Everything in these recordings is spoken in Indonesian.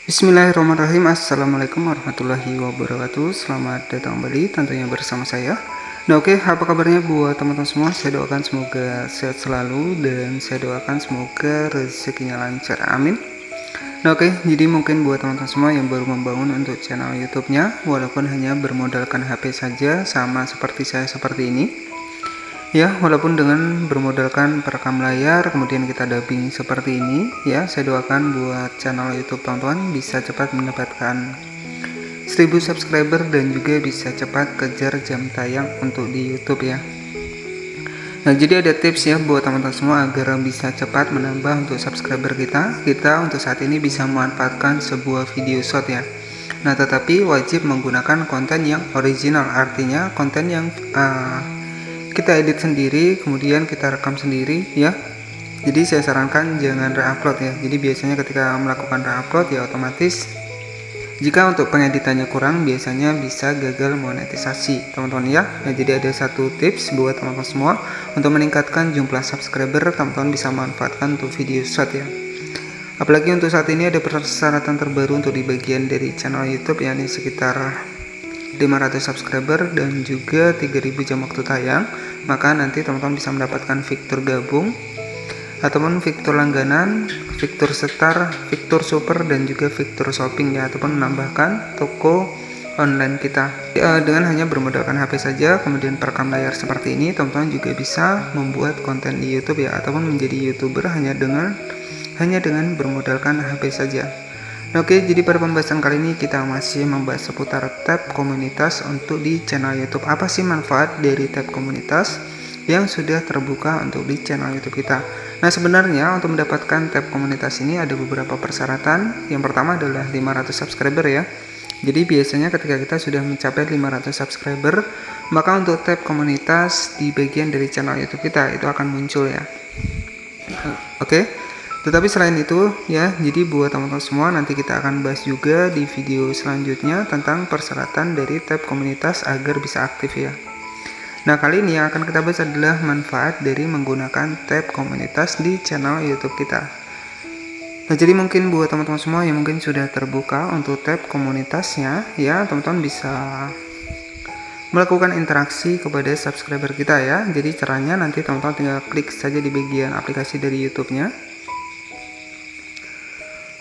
Bismillahirrahmanirrahim. Assalamualaikum warahmatullahi wabarakatuh. Selamat datang kembali tentunya bersama saya. Nah oke, apa kabarnya buat teman-teman semua? Saya doakan semoga sehat selalu dan saya doakan semoga rezekinya lancar, amin. Nah oke, jadi mungkin buat teman-teman semua yang baru membangun untuk channel YouTube-nya, walaupun hanya bermodalkan HP saja, sama seperti saya seperti ini ya, walaupun dengan bermodalkan perekam layar kemudian kita dubbing seperti ini ya, saya doakan buat channel YouTube teman-teman bisa cepat mendapatkan 1000 subscriber dan juga bisa cepat kejar jam tayang untuk di YouTube ya. Nah jadi ada tips ya buat teman-teman semua agar bisa cepat menambah untuk subscriber kita untuk saat ini bisa memanfaatkan sebuah video short ya. Nah tetapi wajib menggunakan konten yang original, artinya konten yang kita edit sendiri kemudian kita rekam sendiri ya. Jadi saya sarankan jangan reupload ya. Jadi biasanya ketika melakukan reupload ya otomatis jika untuk pengeditannya kurang biasanya bisa gagal monetisasi teman-teman ya. Nah jadi ada satu tips buat teman-teman semua untuk meningkatkan jumlah subscriber, teman-teman bisa manfaatkan untuk video short ya. Apalagi untuk saat ini ada persyaratan terbaru untuk di bagian dari channel YouTube yakni sekitar 500 subscriber dan juga 3000 jam waktu tayang, maka nanti teman-teman bisa mendapatkan fitur gabung ataupun fitur langganan, fitur setar, fitur super dan juga fitur shopping ya, ataupun menambahkan toko online kita. Dengan hanya bermodalkan HP saja kemudian perekam layar seperti ini, teman-teman juga bisa membuat konten di YouTube ya, ataupun menjadi YouTuber hanya dengan bermodalkan HP saja. Oke, jadi pada pembahasan kali ini kita masih membahas seputar tab komunitas untuk di channel YouTube. Apa sih manfaat dari tab komunitas yang sudah terbuka untuk di channel YouTube kita? Nah, sebenarnya untuk mendapatkan tab komunitas ini ada beberapa persyaratan. Yang pertama adalah 500 subscriber ya. Jadi biasanya ketika kita sudah mencapai 500 subscriber, maka untuk tab komunitas di bagian dari channel YouTube kita itu akan muncul ya. Oke. Tetapi selain itu ya, jadi buat teman-teman semua nanti kita akan bahas juga di video selanjutnya tentang persyaratan dari tab komunitas agar bisa aktif ya. Nah kali ini yang akan kita bahas adalah manfaat dari menggunakan tab komunitas di channel YouTube kita. Nah jadi mungkin buat teman-teman semua yang mungkin sudah terbuka untuk tab komunitasnya ya, teman-teman bisa melakukan interaksi kepada subscriber kita ya. Jadi caranya nanti teman-teman tinggal klik saja di bagian aplikasi dari YouTube-nya.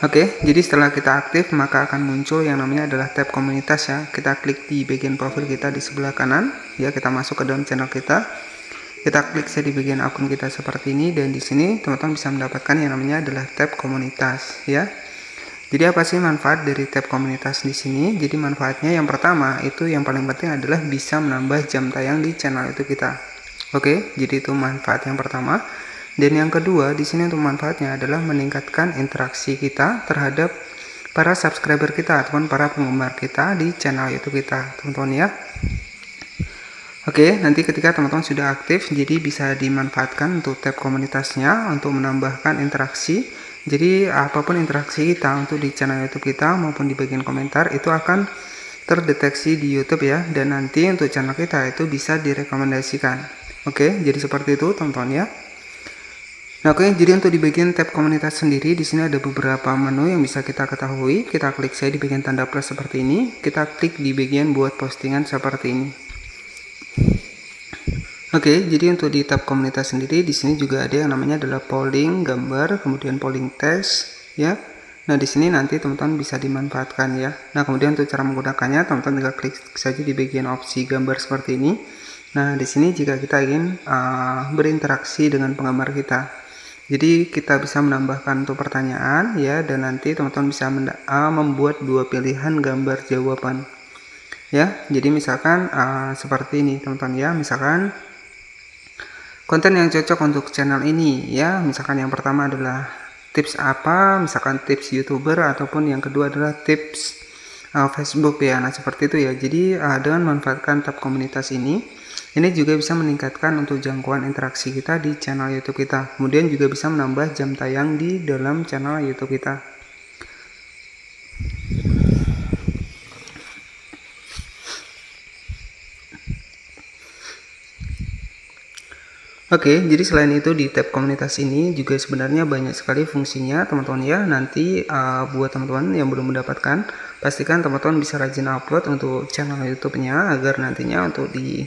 Oke, jadi setelah kita aktif maka akan muncul yang namanya adalah tab komunitas ya. Kita klik di bagian profil kita di sebelah kanan ya, kita masuk ke dalam channel kita. Kita klik saja di bagian akun kita seperti ini dan di sini teman-teman bisa mendapatkan yang namanya adalah tab komunitas ya. Jadi apa sih manfaat dari tab komunitas di sini? Jadi manfaatnya yang pertama itu yang paling penting adalah bisa menambah jam tayang di channel itu kita. Oke, jadi itu manfaat yang pertama. Dan yang kedua di sini untuk manfaatnya adalah meningkatkan interaksi kita terhadap para subscriber kita ataupun para penggemar kita di channel YouTube kita, teman-teman ya. Oke, nanti ketika teman-teman sudah aktif, jadi bisa dimanfaatkan untuk tab komunitasnya untuk menambahkan interaksi. Jadi apapun interaksi kita untuk di channel YouTube kita maupun di bagian komentar itu akan terdeteksi di YouTube ya, dan nanti untuk channel kita itu bisa direkomendasikan. Oke, jadi seperti itu teman-teman ya. Nah, oke, jadi untuk di bagian tab komunitas sendiri di sini ada beberapa menu yang bisa kita ketahui. Kita klik saja di bagian tanda plus seperti ini. Kita klik di bagian buat postingan seperti ini. Oke, jadi untuk di tab komunitas sendiri di sini juga ada yang namanya adalah polling gambar, kemudian polling teks ya. Nah, di sini nanti teman-teman bisa dimanfaatkan ya. Nah, kemudian untuk cara menggunakannya teman-teman tinggal klik saja di bagian opsi gambar seperti ini. Nah, di sini jika kita ingin berinteraksi dengan penggemar kita, jadi kita bisa menambahkan untuk pertanyaan ya, dan nanti teman-teman bisa membuat dua pilihan gambar jawaban ya. Jadi misalkan seperti ini teman-teman ya, misalkan konten yang cocok untuk channel ini ya, misalkan yang pertama adalah tips apa, misalkan tips YouTuber, ataupun yang kedua adalah tips Facebook ya. Nah seperti itu ya. Jadi dengan memanfaatkan tab komunitas ini juga bisa meningkatkan untuk jangkauan interaksi kita di channel YouTube kita. Kemudian juga bisa menambah jam tayang di dalam channel YouTube kita. Oke, jadi selain itu di tab komunitas ini juga sebenarnya banyak sekali fungsinya teman-teman ya. Nanti buat teman-teman yang belum mendapatkan, pastikan teman-teman bisa rajin upload untuk channel YouTube-nya agar nantinya untuk di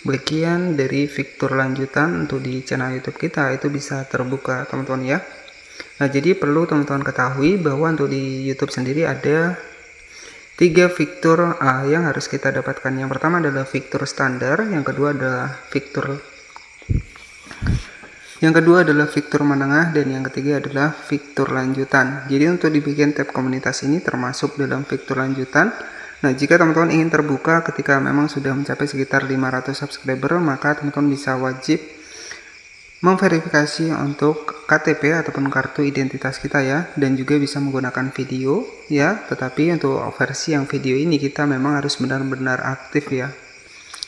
bagian dari fitur lanjutan untuk di channel YouTube kita itu bisa terbuka teman-teman ya. Nah, jadi perlu teman-teman ketahui bahwa untuk di YouTube sendiri ada 3 fitur yang harus kita dapatkan. Yang pertama adalah fitur standar, yang kedua adalah fitur menengah, dan yang ketiga adalah fitur lanjutan. Jadi untuk di bagian tab komunitas ini termasuk dalam fitur lanjutan. Nah, jika teman-teman ingin terbuka ketika memang sudah mencapai sekitar 500 subscriber, maka teman-teman bisa wajib memverifikasi untuk KTP ataupun kartu identitas kita ya, dan juga bisa menggunakan video ya. Tetapi untuk versi yang video ini kita memang harus benar-benar aktif ya.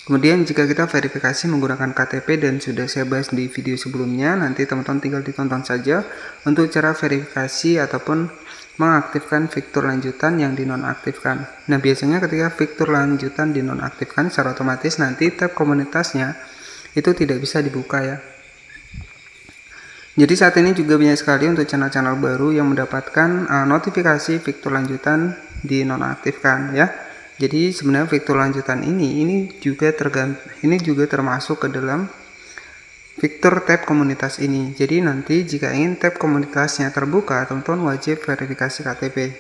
Kemudian jika kita verifikasi menggunakan KTP dan sudah saya bahas di video sebelumnya, nanti teman-teman tinggal ditonton saja untuk cara verifikasi ataupun mengaktifkan fitur lanjutan yang dinonaktifkan. Nah, biasanya ketika fitur lanjutan dinonaktifkan secara otomatis nanti tab komunitasnya itu tidak bisa dibuka ya. Jadi saat ini juga banyak sekali untuk channel-channel baru yang mendapatkan notifikasi fitur lanjutan dinonaktifkan ya. Jadi sebenarnya fitur lanjutan ini juga termasuk ke dalam fitur tab komunitas ini. Jadi nanti jika ingin tab komunitasnya terbuka, teman-teman wajib verifikasi KTP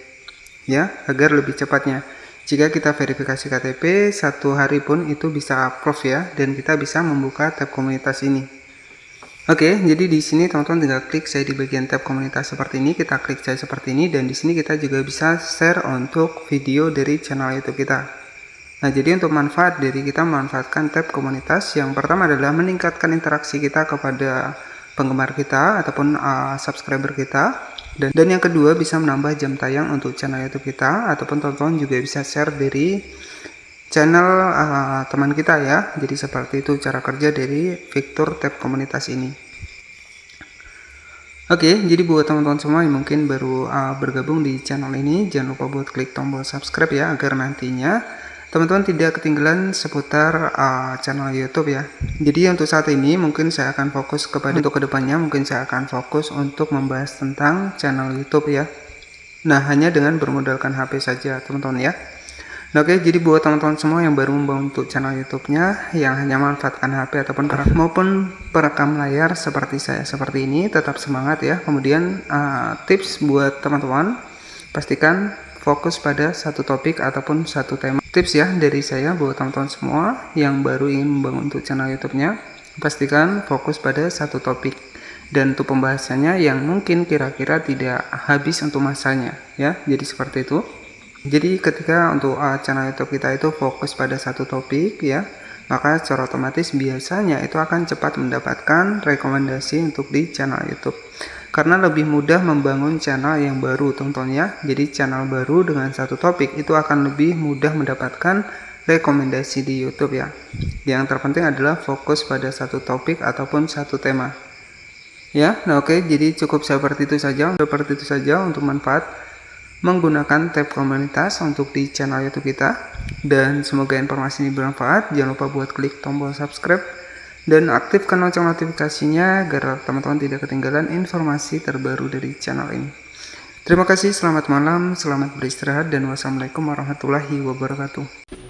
ya, agar lebih cepatnya. Jika kita verifikasi KTP 1 hari pun itu bisa approve ya, dan kita bisa membuka tab komunitas ini. Oke, jadi di sini teman-teman tinggal klik saya di bagian tab komunitas seperti ini, kita klik saya seperti ini, dan di sini kita juga bisa share untuk video dari channel YouTube kita. Nah, jadi untuk manfaat dari kita memanfaatkan tab komunitas, yang pertama adalah meningkatkan interaksi kita kepada penggemar kita ataupun subscriber kita, dan yang kedua bisa menambah jam tayang untuk channel YouTube kita, ataupun teman-teman juga bisa share dari channel teman kita ya. Jadi seperti itu cara kerja dari fitur tab komunitas ini. Oke, jadi buat teman-teman semua yang mungkin baru bergabung di channel ini, jangan lupa buat klik tombol subscribe ya, agar nantinya teman-teman tidak ketinggalan seputar channel YouTube ya. Jadi untuk saat ini mungkin saya akan fokus untuk kedepannya mungkin saya akan fokus untuk membahas tentang channel YouTube ya. Nah, hanya dengan bermodalkan HP saja teman-teman ya. Nah, oke, jadi buat teman-teman semua yang baru membangun channel YouTube-nya, yang hanya memanfaatkan HP ataupun perekam layar seperti saya seperti ini, tetap semangat ya. Kemudian tips buat teman-teman, pastikan fokus pada satu topik ataupun satu tema. Tips ya dari saya buat teman-teman semua yang baru ingin membangun channel YouTube-nya, pastikan fokus pada satu topik. Dan untuk pembahasannya yang mungkin kira-kira tidak habis untuk masanya ya. Jadi seperti itu. Jadi ketika untuk channel YouTube kita itu fokus pada satu topik ya, maka secara otomatis biasanya itu akan cepat mendapatkan rekomendasi untuk di channel YouTube. Karena lebih mudah membangun channel yang baru teman-teman ya. Jadi channel baru dengan satu topik itu akan lebih mudah mendapatkan rekomendasi di YouTube ya. Yang terpenting adalah fokus pada satu topik ataupun satu tema. Ya, nah oke, jadi cukup seperti itu saja untuk manfaat menggunakan tab komunitas untuk di channel YouTube kita. Dan semoga informasi ini bermanfaat. Jangan lupa buat klik tombol subscribe dan aktifkan lonceng notifikasinya agar teman-teman tidak ketinggalan informasi terbaru dari channel ini. Terima kasih, selamat malam, selamat beristirahat, dan wassalamualaikum warahmatullahi wabarakatuh.